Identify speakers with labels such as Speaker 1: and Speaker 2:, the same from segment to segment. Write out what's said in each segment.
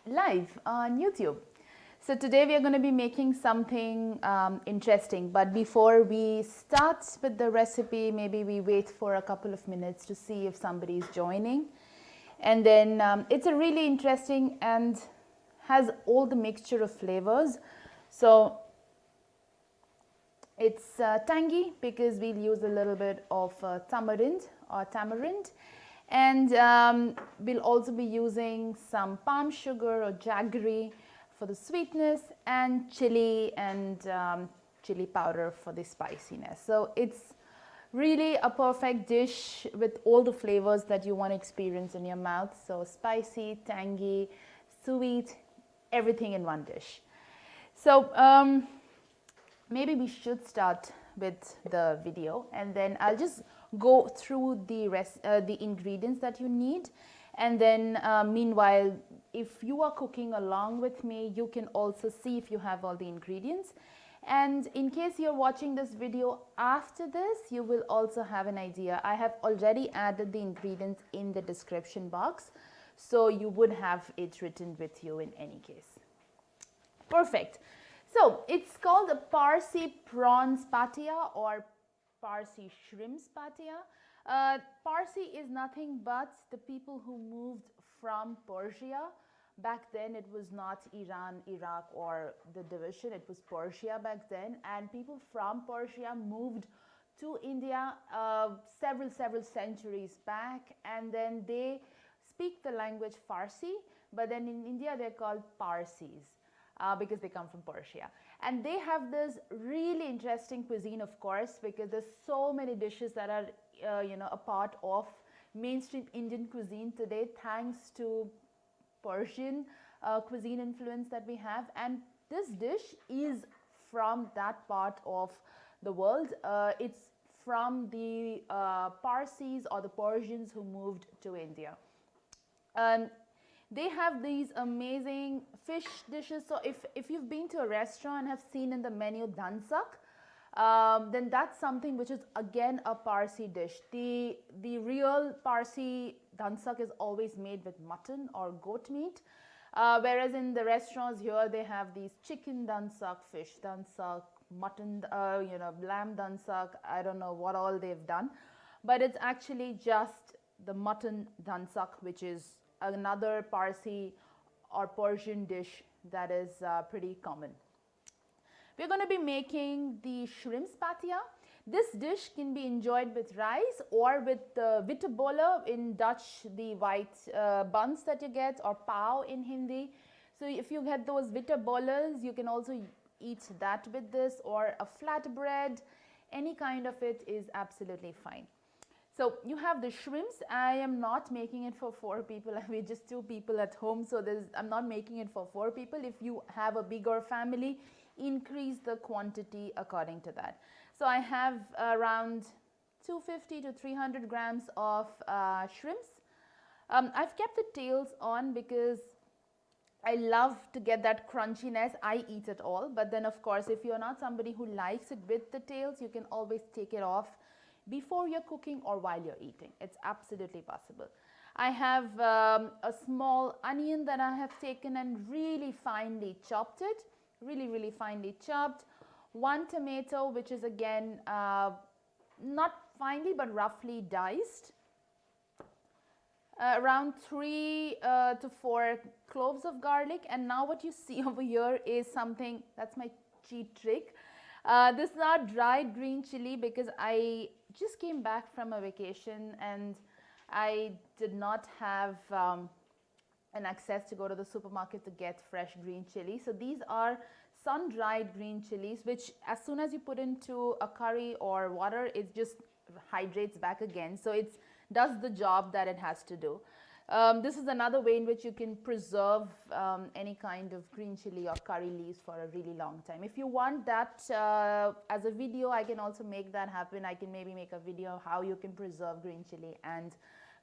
Speaker 1: live on YouTube. So today we are going to be making something interesting, but before we start with the recipe, maybe we wait for a couple of minutes to see if somebody is joining. And then it's a really interesting and has all the mixture of flavors. So it's tangy because we'll use a little bit of tamarind, and we'll also be using some palm sugar or jaggery for the sweetness, and chili and chili powder for the spiciness. So it's really a perfect dish with all the flavors that you want to experience in your mouth. So spicy, tangy, sweet, everything in one dish. So maybe we should start with the video, and then I'll just go through the ingredients that you need, and then meanwhile, if you are cooking along with me, you can also see if you have all the ingredients. And in case you're watching this video after this, you will also have an idea. I have already added the ingredients in the description box, so you would have it written with you in any case. Perfect. So it's called a Parsi prawns patia or Parsi shrimps patia. Parsi is nothing but the people who moved from Persia. Back then it was not Iran, Iraq or the division, it was Persia back then, and people from Persia moved to India several centuries back, and then they speak the language Farsi, but then in India they're called Parsis. Because they come from Persia, and they have this really interesting cuisine, of course, because there's so many dishes that are a part of mainstream Indian cuisine today, thanks to Persian cuisine influence that we have. And this dish is from that part of the world. It's from the Parsis or the Persians who moved to India. They have these amazing fish dishes. So if you've been to a restaurant and have seen in the menu dansak, then that's something which is again a Parsi dish. The real Parsi dansak is always made with mutton or goat meat, whereas in the restaurants here they have these chicken dansak, fish dansak, mutton, lamb dansak. I don't know what all they've done, but it's actually just the mutton dansak, which is another Parsi or Persian dish that is pretty common. We're going to be making the shrimps patia. This dish can be enjoyed with rice or with bitterballen, in Dutch the white buns that you get, or pav in Hindi. So if you get those bitterballens, you can also eat that with this, or a flatbread. Any kind of it is absolutely fine. So you have the shrimps. I am not making it for 4 people. We're just 2 people at home, so I'm not making it for 4 people. If you have a bigger family, increase the quantity according to that. So I have around 250 to 300 grams of shrimps. I've kept the tails on because I love to get that crunchiness. I eat it all, but then of course if you're not somebody who likes it with the tails, you can always take it off before you're cooking or while you're eating. It's absolutely possible. I have a small onion that I have taken and really finely chopped it, really finely chopped. 1 tomato, which is again not finely but roughly diced. Around 3 to 4 cloves of garlic. And now what you see over here is something, that's my cheat trick. This is our dried green chili, because I just came back from a vacation and I did not have an access to go to the supermarket to get fresh green chili. So these are sun-dried green chilies, which as soon as you put into a curry or water, it just hydrates back again. So it does the job that it has to do. This is another way in which you can preserve any kind of green chili or curry leaves for a really long time. If you want that as a video, I can also make that happen. I can maybe make a video of how you can preserve green chili and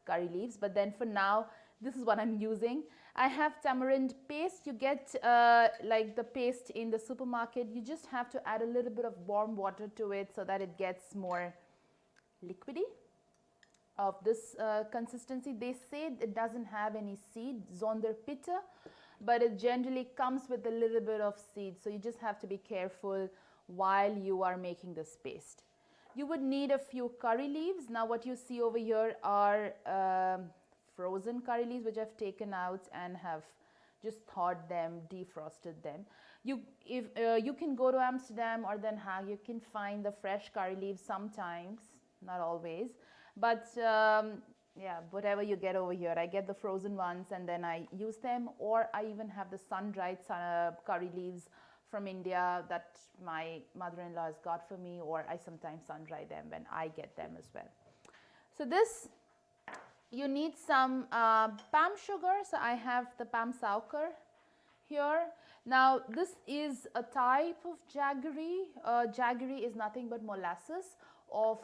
Speaker 1: curry leaves. But then for now, this is what I'm using. I have tamarind paste. You get like the paste in the supermarket. You just have to add a little bit of warm water to it so that it gets more liquidy. of this consistency. They say it doesn't have any seed, zonder pitta, but it generally comes with a little bit of seed. So you just have to be careful while you are making this paste. You would need a few curry leaves. Now what you see over here are frozen curry leaves, which I've taken out and have just thawed them, defrosted them. You can go to Amsterdam or Den Haag, you can find the fresh curry leaves sometimes, not always, but yeah, whatever you get over here. I get the frozen ones and then I use them, or I even have the sun-dried curry leaves from India that my mother-in-law has got for me, or I sometimes sun-dry them when I get them as well. So this, you need some palm sugar. So I have the palm sugar here. Now this is a type of jaggery. Jaggery is nothing but molasses of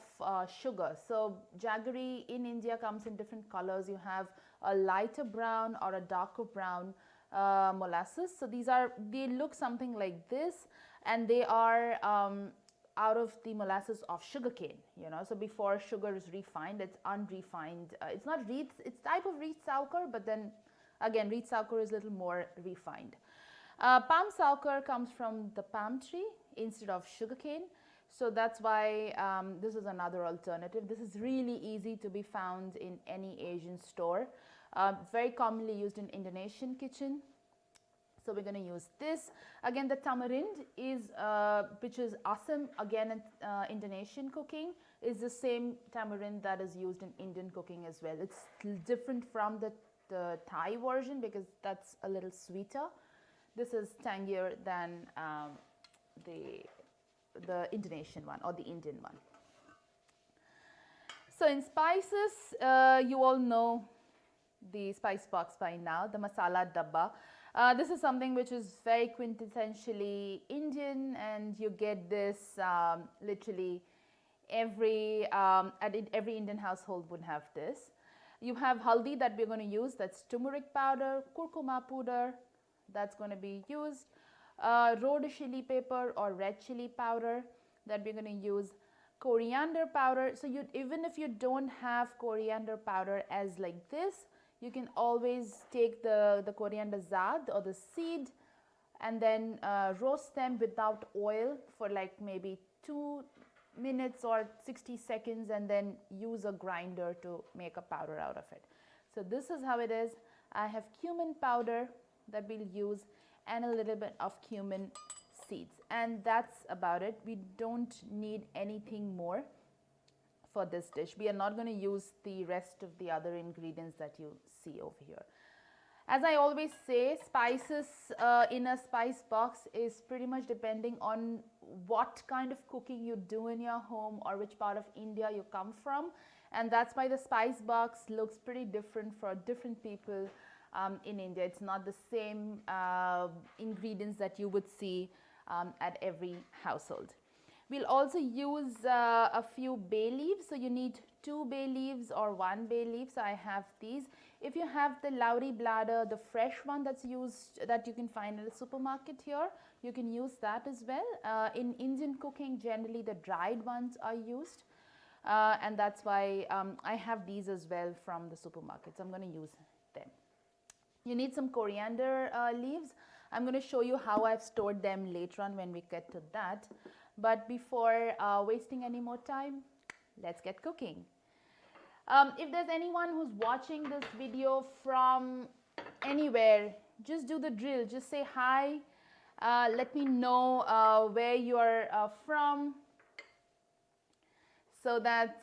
Speaker 1: sugar. So jaggery in India comes in different colors. You have a lighter brown or a darker brown molasses. So they look something like this, and they are out of the molasses of sugarcane, you know. So before sugar is refined, it's unrefined. It's not reed, it's type of reed sugar, but then again, reed sugar is a little more refined. Palm sugar comes from the palm tree instead of sugarcane. So that's why this is another alternative. This is really easy to be found in any Asian store. Very commonly used in Indonesian kitchen. So we're going to use this. Again, the tamarind is, which is asam, again in Indonesian cooking, is the same tamarind that is used in Indian cooking as well. It's different from the Thai version because that's a little sweeter. This is tangier than the Indonesian one or the Indian one. So in spices, you all know the spice box by now, the masala dabba. This is something which is very quintessentially Indian, and you get this literally every Indian household would have this. You have haldi that we're going to use, that's turmeric powder, curcuma powder, that's going to be used. Red chili pepper or red chili powder that we're going to use. Coriander powder. So even if you don't have coriander powder as like this, you can always take the coriander zad or the seed and then roast them without oil for like maybe 2 minutes or 60 seconds, and then use a grinder to make a powder out of it. So this is how it is. I have cumin powder that we'll use and a little bit of cumin seeds, and that's about it. We don't need anything more for this dish. We are not going to use the rest of the other ingredients that you see over here. As I always say, spices in a spice box is pretty much depending on what kind of cooking you do in your home or which part of India you come from, and that's why the spice box looks pretty different for different people in India. It's not the same ingredients that you would see at every household. We'll also use a few bay leaves. So you need 2 bay leaves or 1 bay leaf. So I have these. If you have the lauri bladder, the fresh one that's used, that you can find in the supermarket here, you can use that as well. In Indian cooking, generally the dried ones are used. And that's why I have these as well from the supermarket. So I'm going to use them. You need some coriander leaves. I'm going to show you how I've stored them later on when we get to that. But before wasting any more time, let's get cooking. If there's anyone who's watching this video from anywhere, just do the drill. Just say hi. Let me know where you're from, so that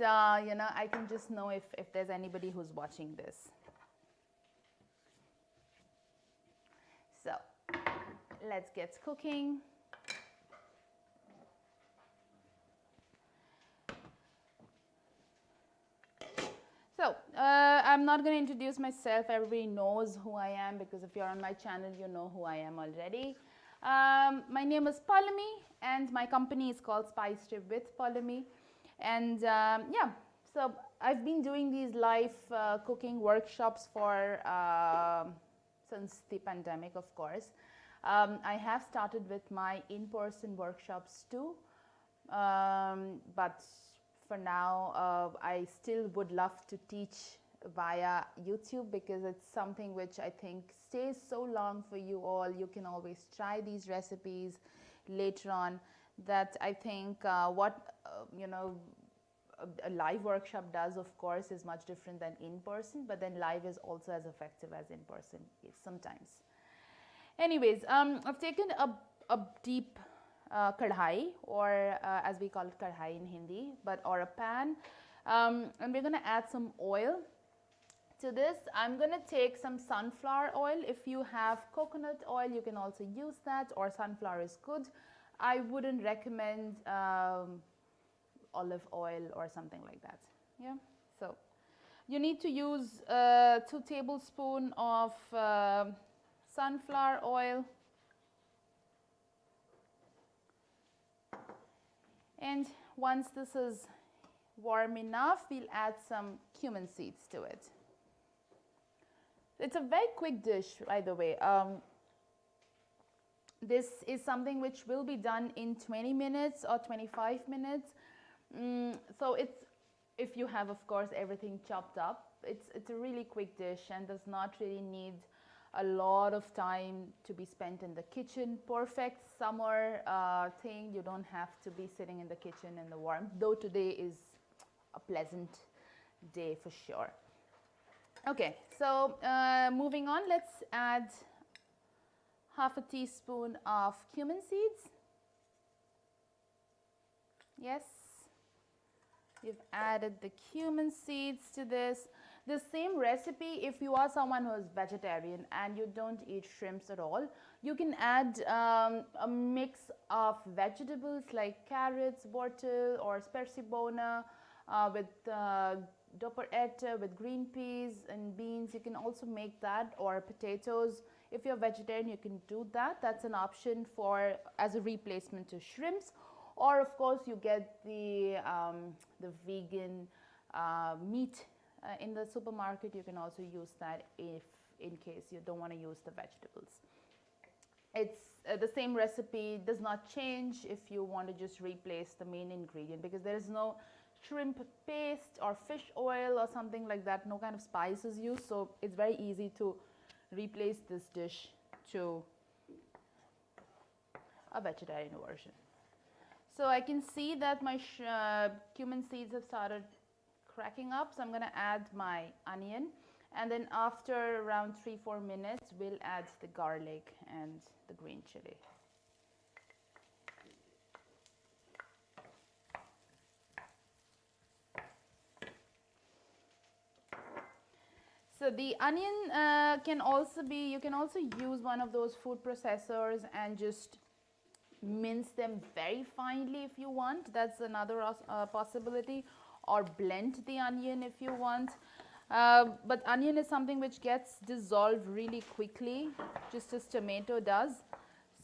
Speaker 1: you know, I can just know if there's anybody who's watching this. So let's get cooking. So I'm not going to introduce myself. Everybody knows who I am, because if you're on my channel, you know who I am already. My name is Paulami, and my company is called Spice Trip with Paulami. And yeah, so I've been doing these live cooking workshops for since the pandemic, of course. I have started with my in-person workshops too, but for now. I still would love to teach via YouTube because it's something which I think stays so long for you all. You can always try these recipes later on. That I think a live workshop does, of course, is much different than in person, but then live is also as effective as in person sometimes. Anyways, I've taken a deep kadhai, or as we call it kadhai in Hindi, or a pan, and we're going to add some oil to this. I'm going to take some sunflower oil. If you have coconut oil, you can also use that, or sunflower is good. I wouldn't recommend olive oil or something like that. Yeah. So you need to use 2 tablespoons of sunflower oil, and once this is warm enough, we'll add some cumin seeds to it. It's a very quick dish, by the way. This is something which will be done in 20 minutes or 25 minutes. So it's, if you have, of course, everything chopped up, it's a really quick dish and does not really need a lot of time to be spent in the kitchen. Perfect summer thing. You don't have to be sitting in the kitchen in the warmth, though today is a pleasant day for sure. Okay, so moving on, let's add half a teaspoon of cumin seeds. Yes, we've added the cumin seeds to this. The same recipe, if you are someone who is vegetarian and you don't eat shrimps at all, you can add a mix of vegetables like carrots, wortel, or spersibona with doperette, with green peas and beans. You can also make that, or potatoes. If you're vegetarian, you can do that. That's an option for as a replacement to shrimps. Or of course, you get the vegan meat in the supermarket. You can also use that if in case you don't want to use the vegetables. It's the same recipe, does not change if you want to just replace the main ingredient, because there is no shrimp paste or fish oil or something like that, no kind of spices used, so it's very easy to replace this dish to a vegetarian version. So I can see that my cumin seeds have started cracking up, so I'm going to add my onion, and then after around 3-4 minutes we'll add the garlic and the green chili. So the onion can also be, you can also use one of those food processors and just mince them very finely if you want. That's another possibility. Or blend the onion if you want. But onion is something which gets dissolved really quickly, just as tomato does.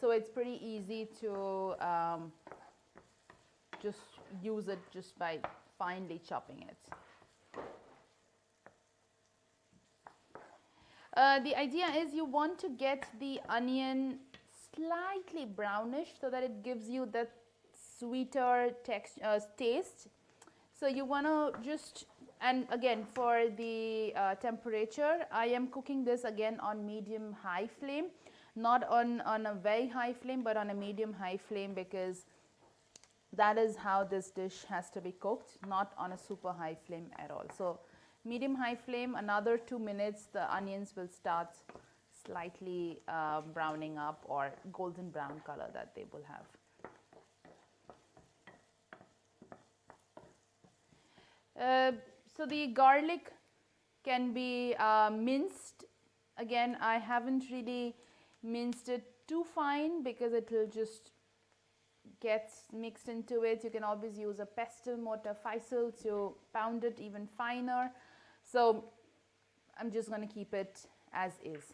Speaker 1: So it's pretty easy to just use it just by finely chopping it. The idea is you want to get the onion slightly brownish so that it gives you that sweeter taste. So you want to just, and again for the temperature, I am cooking this again on medium-high flame, not on a very high flame, but on a medium-high flame, because that is how this dish has to be cooked, not on a super high flame at all. So medium-high flame, another 2 minutes, the onions will start slightly browning up, or golden brown color that they will have. So the garlic can be minced. Again, I haven't really minced it too fine because it will just get mixed into it. You can always use a pestle mortar faisal to pound it even finer. So I'm just going to keep it as is.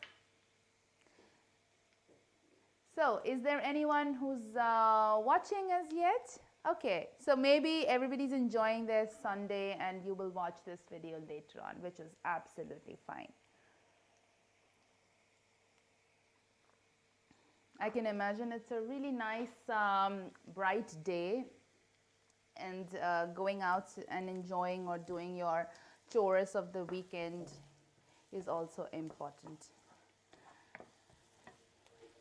Speaker 1: So is there anyone who's watching as yet? Okay, so maybe everybody's enjoying their Sunday and you will watch this video later on, which is absolutely fine. I can imagine it's a really nice bright day, and going out and enjoying or doing your chores of the weekend is also important.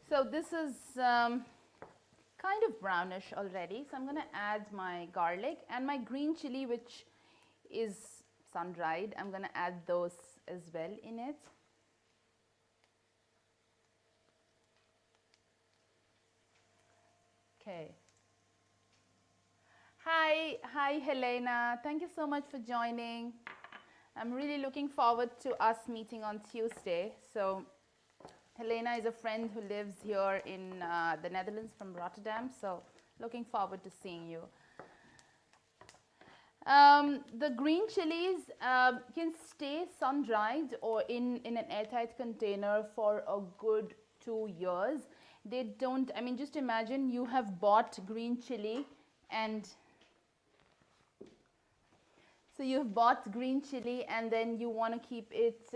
Speaker 1: So this is kind of brownish already, so I'm going to add my garlic and my green chili, which is sun-dried. I'm going to add those as well in it. Okay. Hi Helena, thank you so much for joining. I'm really looking forward to us meeting on Tuesday. So Helena is a friend who lives here in the Netherlands from Rotterdam, so looking forward to seeing you. The green chilies can stay sun-dried or in an airtight container for a good 2 years. They don't, I mean, just imagine you have bought green chili and so you've bought green chili and then you want to keep it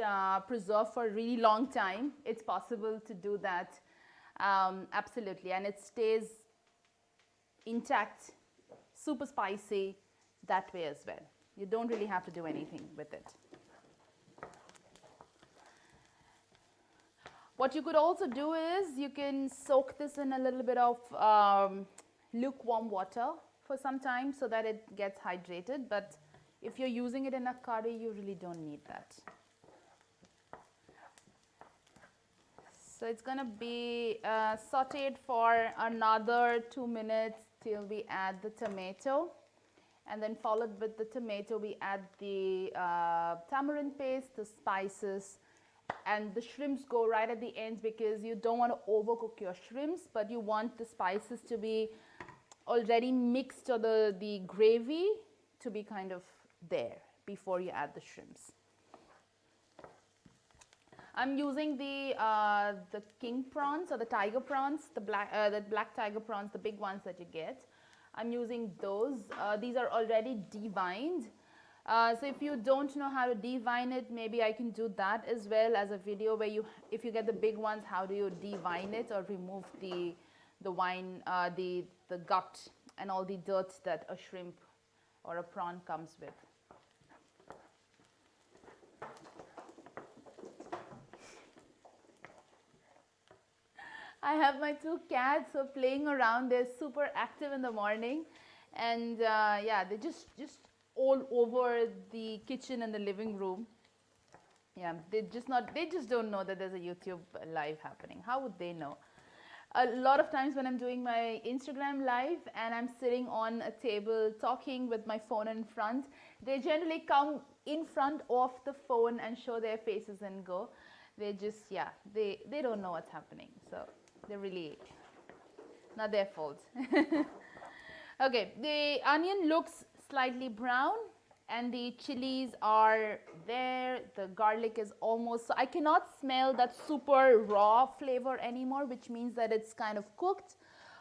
Speaker 1: preserved for a really long time. It's possible to do that, absolutely, and it stays intact, super spicy that way as well. You don't really have to do anything with it. What you could also do is you can soak this in a little bit of lukewarm water for some time so that it gets hydrated, but if you're using it in a curry, you really don't need that. So it's going to be sauteed for another 2 minutes till we add the tomato. And then followed with the tomato, we add the tamarind paste, the spices, and the shrimps go right at the end because you don't want to overcook your shrimps, but you want the spices to be already mixed, or the gravy to be kind of there before you add the shrimps. I'm using the king prawns or the tiger prawns, the black tiger prawns, the big ones that you get. I'm using those. These are already deveined. So if you don't know how to devein it, maybe I can do that as well as a video where if you get the big ones, how do you devein it or remove the gut and all the dirt that a shrimp or a prawn comes with. I have my 2 cats who are playing around. They're super active in the morning, and yeah, they're just all over the kitchen and the living room. Yeah, they just don't know that there's a YouTube live happening. How would they know? A lot of times when I'm doing my Instagram live and I'm sitting on a table talking with my phone in front, they generally come in front of the phone and show their faces and go. They just, yeah, they don't know what's happening. So they're really not their fault. Okay, the onion looks slightly brown and the chilies are there. The garlic is almost, so I cannot smell that super raw flavor anymore, which means that it's kind of cooked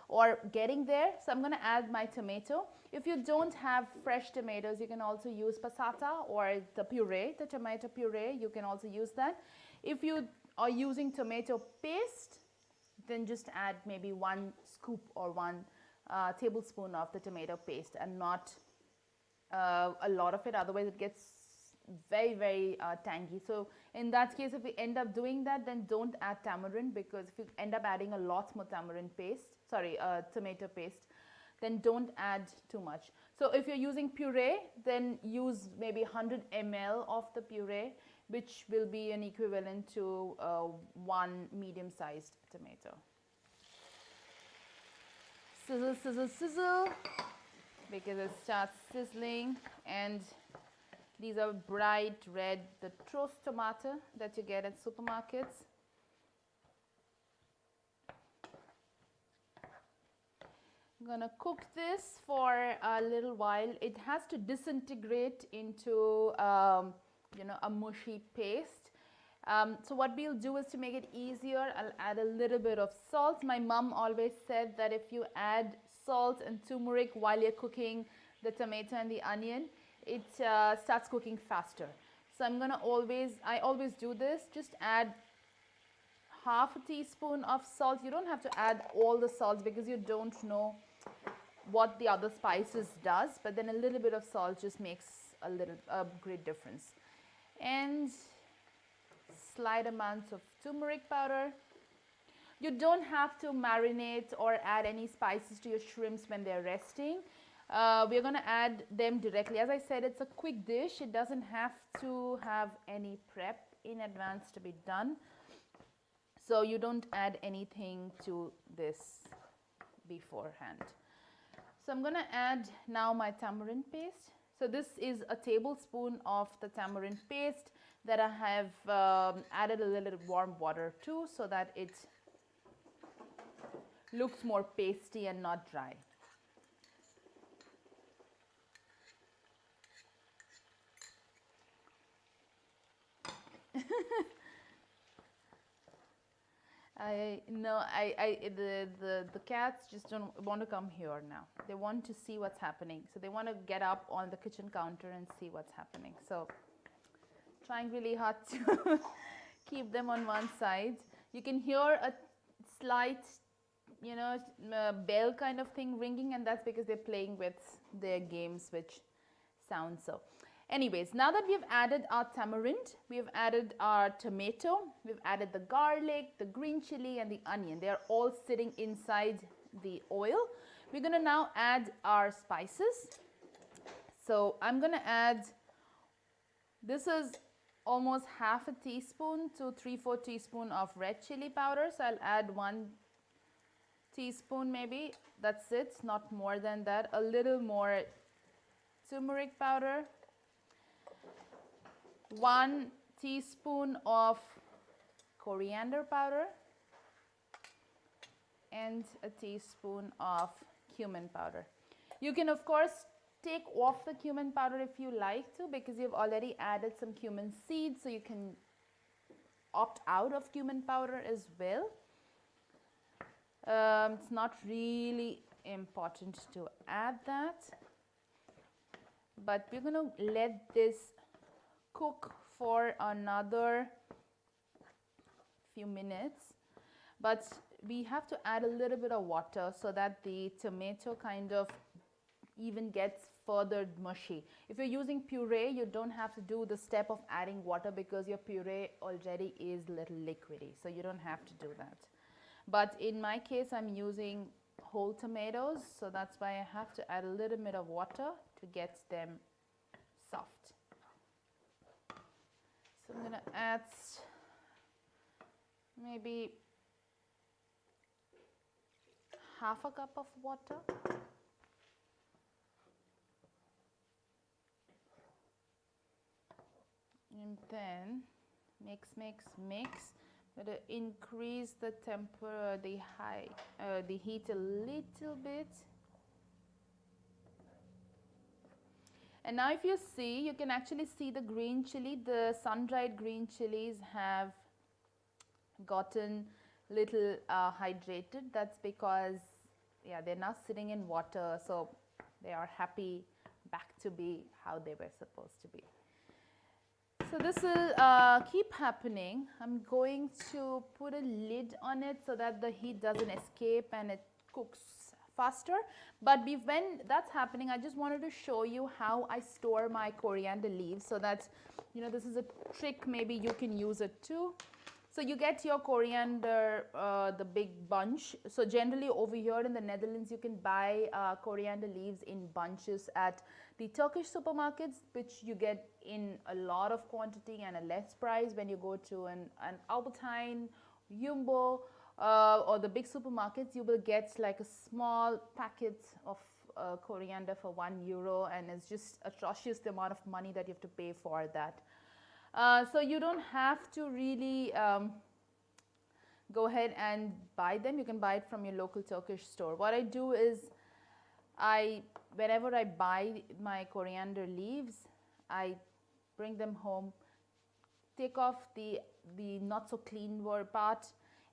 Speaker 1: or getting there. So I'm going to add my tomato. If you don't have fresh tomatoes, you can also use passata or the puree, the tomato puree. You can also use that. If you are using tomato paste, then just add maybe 1 scoop or 1 tablespoon of the tomato paste and not a lot of it, otherwise it gets very, very tangy. So in that case, if we end up doing that, then don't add tamarind, because if you end up adding a lot more tamarind paste, tomato paste, then don't add too much. So if you're using puree, then use maybe 100 ml of the puree, which will be an equivalent to 1 medium-sized tomato. Sizzle, sizzle, sizzle, because it starts sizzling. And these are bright red, the toast tomato that you get at supermarkets. I'm gonna cook this for a little while. It has to disintegrate into a mushy paste. So what we'll do is, to make it easier, I'll add a little bit of salt. My mom always said that if you add salt and turmeric while you're cooking the tomato and the onion, it starts cooking faster. So I always do this. Just add half a teaspoon of salt. You don't have to add all the salt because you don't know what the other spices does, but then a little bit of salt just makes a great difference. And slight amounts of turmeric powder. You don't have to marinate or add any spices to your shrimps when they're resting. We're going to add them directly. As I said, it's a quick dish. It doesn't have to have any prep in advance to be done. So you don't add anything to this beforehand. So I'm going to add now my tamarind paste. So this is a tablespoon of the tamarind paste that I have added a little warm water to so that it looks more pasty and not dry. The cats just don't want to come here now. They want to see what's happening. So they want to get up on the kitchen counter and see what's happening. So trying really hard to keep them on one side. You can hear a slight, bell kind of thing ringing, and that's because they're playing with their games, which sounds so. Anyways, now that we've added our tamarind, we've added our tomato, we've added the garlic, the green chili, and the onion. They are all sitting inside the oil. We're going to now add our spices. So I'm going to add, this is almost half a teaspoon to 3/4 teaspoon of red chili powder. So I'll add 1 teaspoon maybe. That's it, not more than that. A little more turmeric powder. 1 teaspoon of coriander powder and a teaspoon of cumin powder. You can of course take off the cumin powder if you like to, because you've already added some cumin seeds, so you can opt out of cumin powder as well. It's not really important to add that, but we're going to let this cook for another few minutes, but we have to add a little bit of water so that the tomato kind of even gets further mushy. If you're using puree, you don't have to do the step of adding water because your puree already is a little liquidy, so you don't have to do that. But in my case, I'm using whole tomatoes, so that's why I have to add a little bit of water to get them soft. So I'm going to add maybe half a cup of water. And then mix. I'm going to increase the the heat a little bit. And now if you see, you can actually see the green chili. The sun-dried green chilies have gotten little hydrated. That's because, yeah, they're now sitting in water, so they are happy back to be how they were supposed to be. So this will keep happening. I'm going to put a lid on it so that the heat doesn't escape and it cooks faster. But when that's happening, I just wanted to show you how I store my coriander leaves, so that, this is a trick, maybe you can use it too. So you get your coriander, the big bunch. So generally over here in the Netherlands, you can buy coriander leaves in bunches at the Turkish supermarkets, which you get in a lot of quantity and a less price. When you go to an Albert Heijn, Jumbo, or the big supermarkets, you will get like a small packet of coriander for €1, and it's just atrocious the amount of money that you have to pay for that. So you don't have to really go ahead and buy them. You can buy it from your local Turkish store. What I do is, whenever I buy my coriander leaves, I bring them home, take off the not so clean part,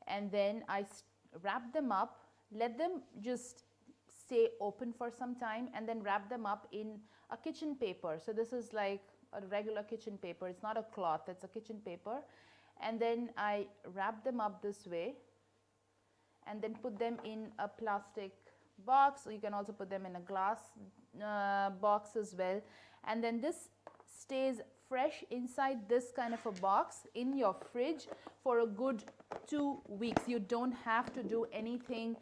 Speaker 1: and then I wrap them up, let them just stay open for some time, and then wrap them up in a kitchen paper. So this is like a regular kitchen paper. It's not a cloth, it's a kitchen paper. And then I wrap them up this way and then put them in a plastic box, or you can also put them in a glass box as well. And then this stays fresh inside this kind of a box in your fridge for a good 2 weeks. You don't have to do anything.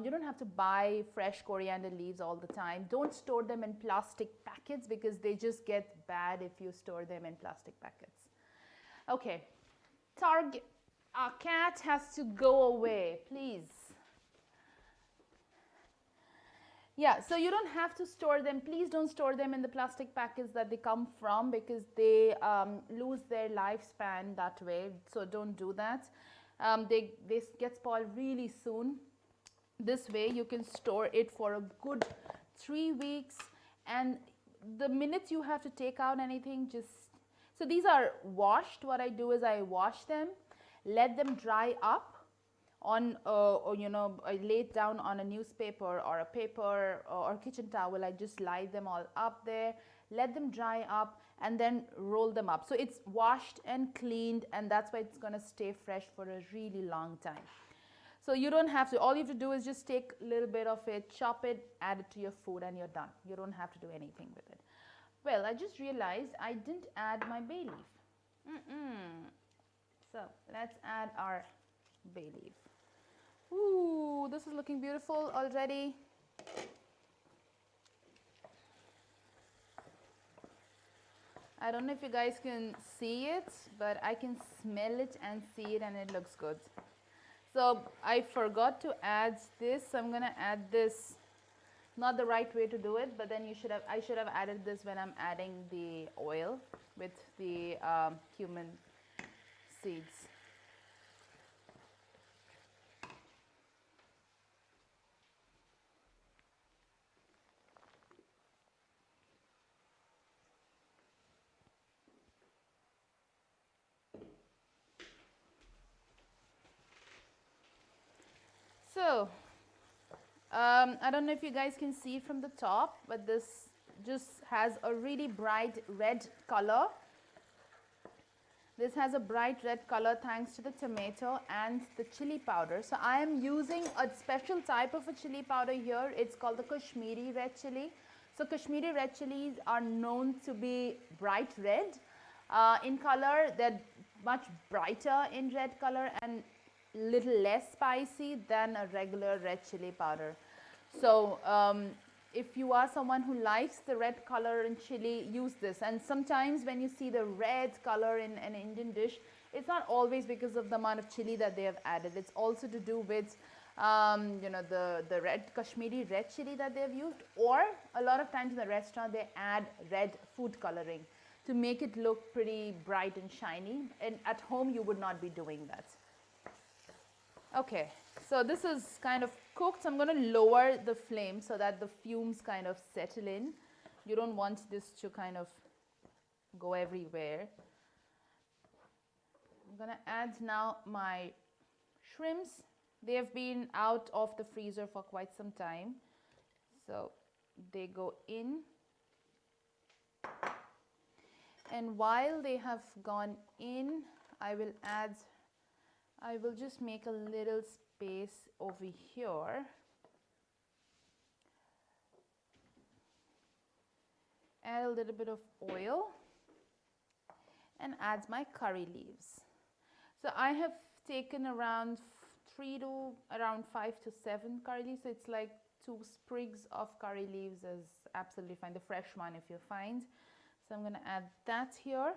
Speaker 1: You don't have to buy fresh coriander leaves all the time. Don't store them in plastic packets because they just get bad if you store them in plastic packets. Okay, Target, our cat has to go away, please. Yeah, so you don't have to store them. Please don't store them in the plastic packets that they come from because they lose their lifespan that way. So don't do that. They get spoiled really soon. This way you can store it for a good 3 weeks, and the minute you have to take out anything, just, so these are washed. What I do is I wash them, let them dry up on or I lay it down on a newspaper or a paper or kitchen towel. I just lie them all up there, let them dry up, and then roll them up. So it's washed and cleaned, and that's why it's going to stay fresh for a really long time. So you don't have to, all you have to do is just take a little bit of it, chop it, add it to your food, and you're done. You don't have to do anything with it. Well, I just realized I didn't add my bay leaf. So let's add our bay leaf. Ooh, this is looking beautiful already. I don't know if you guys can see it, but I can smell it and see it, and it looks good. So I forgot to add this. So I'm going to add this. Not the right way to do it, but then I should have added this when I'm adding the oil with the cumin seeds. So, I don't know if you guys can see from the top, but this just has a really bright red color. This has a bright red color thanks to the tomato and the chili powder. So I am using a special type of a chili powder here. It's called the Kashmiri red chili. So Kashmiri red chilies are known to be bright red in color. They're much brighter in red color and little less spicy than a regular red chili powder. So if you are someone who likes the red color in chili, use this. And sometimes when you see the red color in an Indian dish, it's not always because of the amount of chili that they have added. It's also to do with the red Kashmiri red chili that they have used, or a lot of times in the restaurant they add red food coloring to make it look pretty bright and shiny, and at home you would not be doing that. Okay, so this is kind of cooked. So I'm going to lower the flame so that the fumes kind of settle in. You don't want this to kind of go everywhere. I'm going to add now my shrimps. They have been out of the freezer for quite some time. So they go in. And while they have gone in, I will just make a little space over here. Add a little bit of oil and add my curry leaves. So I have taken around 5 to 7 curry leaves. So it's like 2 sprigs of curry leaves is absolutely fine. The fresh one if you find. So I'm going to add that here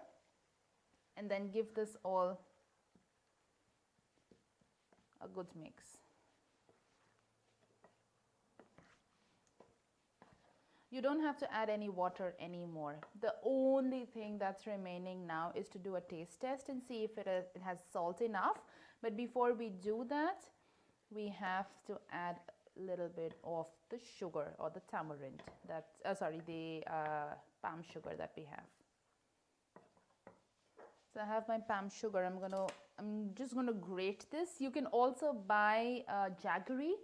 Speaker 1: and then give this all a good mix. You don't have to add any water anymore. The only thing that's remaining now is to do a taste test and see if it has salt enough. But before we do that, we have to add a little bit of the sugar or the tamarind, the palm sugar that we have. So I have my palm sugar. I'm just going to grate this. You can also buy jaggery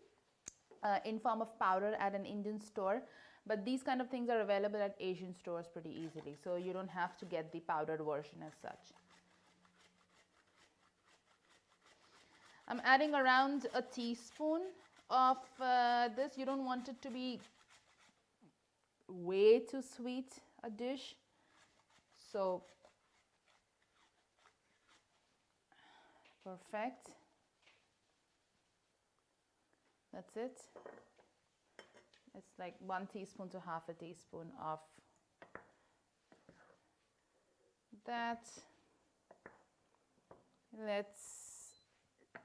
Speaker 1: in form of powder at an Indian store, but these kind of things are available at Asian stores pretty easily. So you don't have to get the powdered version as such. I'm adding around a teaspoon of this. You don't want it to be way too sweet a dish. So perfect. That's it. It's like 1 teaspoon to half a teaspoon of that. Let's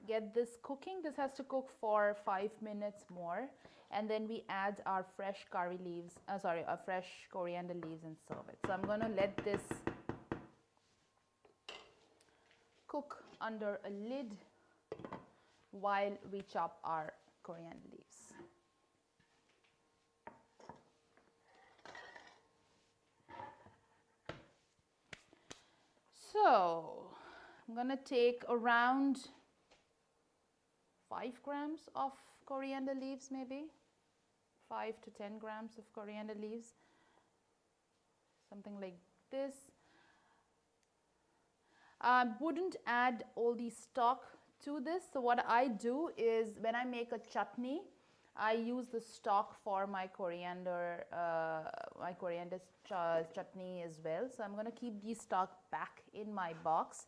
Speaker 1: get this cooking. This has to cook for 5 minutes more, and then we add our fresh curry leaves, our fresh coriander leaves, and serve it. So I'm going to let this cook under a lid while we chop our coriander leaves. So I'm going to take around 5 grams of coriander leaves, maybe 5 to 10 grams of coriander leaves, something like this. I wouldn't add all the stock to this. So what I do is when I make a chutney, I use the stock for my coriander chutney as well. So I'm going to keep the stock back in my box.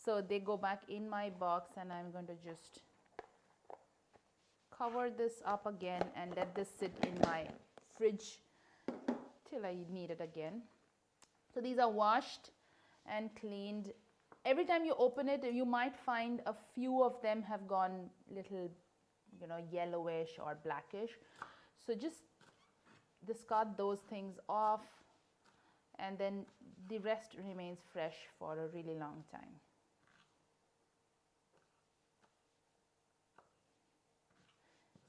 Speaker 1: So they go back in my box, and I'm going to just cover this up again and let this sit in my fridge till I need it again. So these are washed and cleaned. Every time you open it, you might find a few of them have gone little, yellowish or blackish. So just discard those things off, and then the rest remains fresh for a really long time.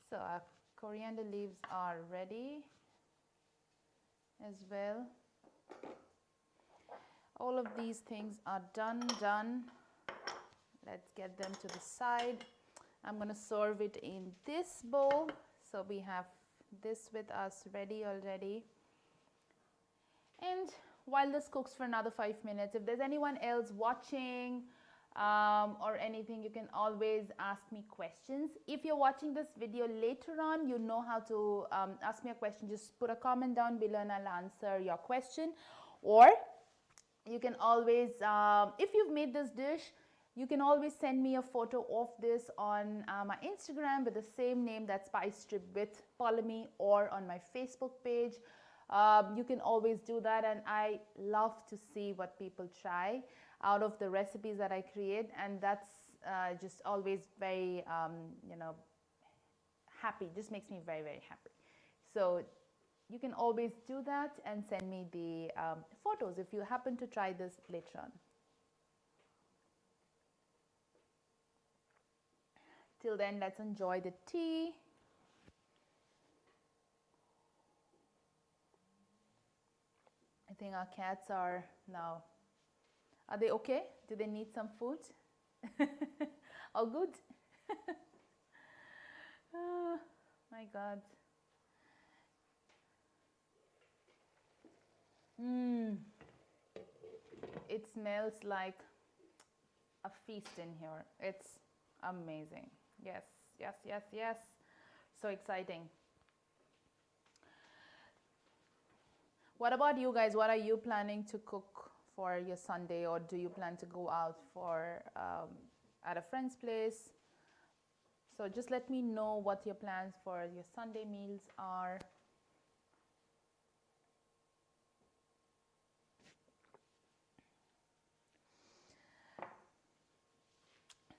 Speaker 1: So our coriander leaves are ready as well. All of these things are done. Let's get them to the side. I'm going to serve it in this bowl. So we have this with us ready already. And while this cooks for another 5 minutes, if there's anyone else watching or anything, you can always ask me questions. If you're watching this video later on, you know how to ask me a question. Just put a comment down below and I'll answer your question. Or you can always, if you've made this dish, you can always send me a photo of this on my Instagram with the same name, that's Spice Trip with Paulami, or on my Facebook page. You can always do that, and I love to see what people try out of the recipes that I create, and that's just always very, happy. Just makes me very, very happy. So you can always do that and send me the photos if you happen to try this later on. Till then, let's enjoy the tea. I think our cats are now, are they okay? Do they need some food? All good? Oh my God. It smells like a feast in here. It's amazing. Yes, yes, yes, yes. So exciting. What about you guys? What are you planning to cook for your Sunday, or do you plan to go out for at a friend's place? So just let me know what your plans for your Sunday meals are.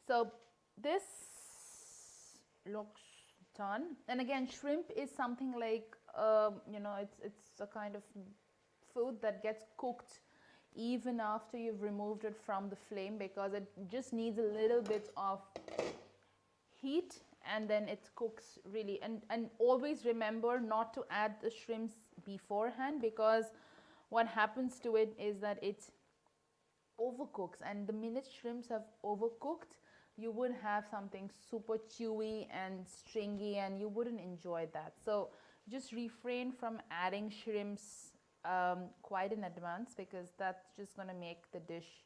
Speaker 1: So this looks done. And again, shrimp is something like, it's a kind of food that gets cooked even after you've removed it from the flame, because it just needs a little bit of heat, and then it cooks really. And always remember not to add the shrimps beforehand, because what happens to it is that it overcooks, and the minute shrimps have overcooked, you would have something super chewy and stringy, and you wouldn't enjoy that. So just refrain from adding shrimps quite in advance, because that's just going to make the dish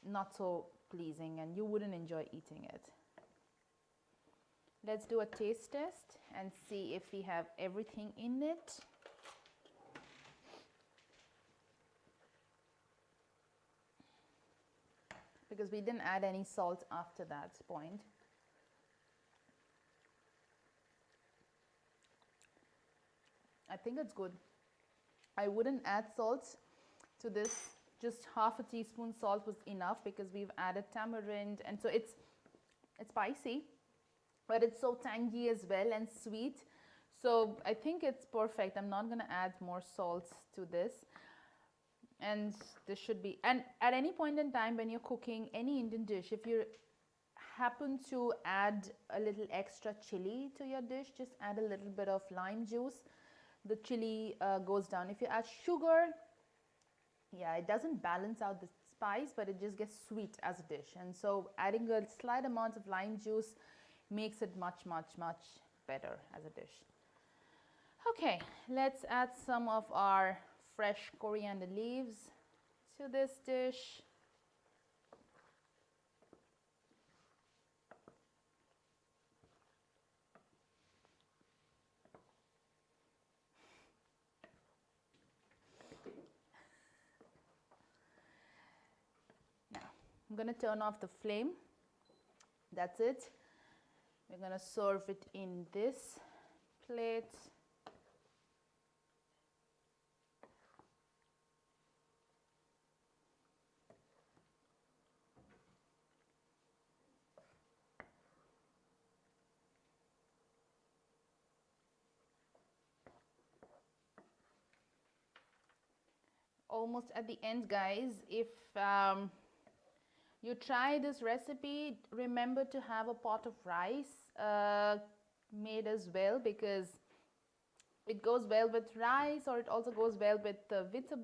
Speaker 1: not so pleasing, and you wouldn't enjoy eating it. Let's do a taste test and see if we have everything in it. Because we didn't add any salt after that point. I think it's good. I wouldn't add salt to this. Just half a teaspoon salt was enough because we've added tamarind, and so it's spicy, but it's so tangy as well and sweet. So I think it's perfect. I'm not going to add more salt to this. And this should be, and at any point in time when you're cooking any Indian dish, if you happen to add a little extra chili to your dish, just add a little bit of lime juice. The chili goes down. If you add sugar, yeah, it doesn't balance out the spice, but it just gets sweet as a dish. And so adding a slight amount of lime juice makes it much better as a dish. Okay, let's add some of our fresh coriander leaves to this dish. Now, I'm going to turn off the flame. That's it. We're going to serve it in this plate. Almost at the end, guys. If you try this recipe, remember to have a pot of rice made as well, because it goes well with rice, or it also goes well with the vita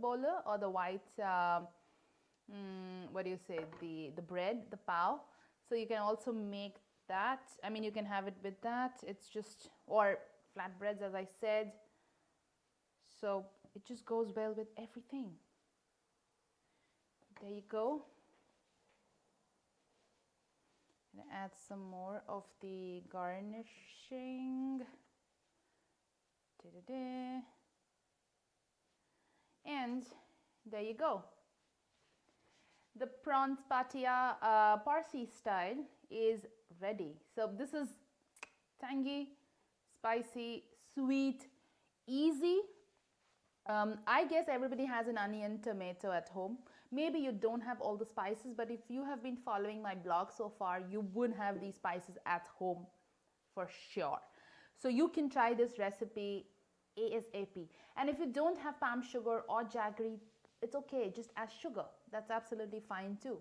Speaker 1: or the white what do you say, the bread, the pav. So you can also make that. I mean, you can have it with that. It's just, or flatbreads, as I said. So it just goes well with everything. There you go. I'm gonna add some more of the garnishing. And there you go. The prawns patia Parsi style is ready. So this is tangy, spicy, sweet, easy. I guess everybody has an onion, tomato at home. Maybe you don't have all the spices, but if you have been following my blog so far, you would have these spices at home for sure. So you can try this recipe ASAP. And if you don't have palm sugar or jaggery, it's okay, just add sugar. That's absolutely fine too.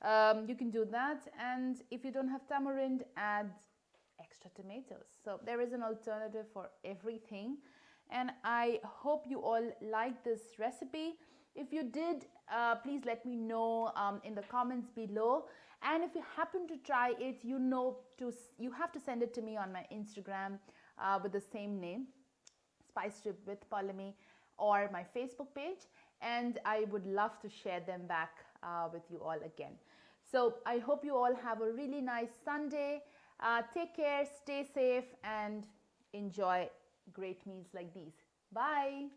Speaker 1: You can do that. And if you don't have tamarind, add extra tomatoes. So there is an alternative for everything. And I hope you all like this recipe. If you did, please let me know in the comments below. And if you happen to try it, you have to send it to me on my Instagram with the same name, Spice Trip with Paulami, or my Facebook page. And I would love to share them back with you all again. So I hope you all have a really nice Sunday. Take care, stay safe, and enjoy great meals like these. Bye.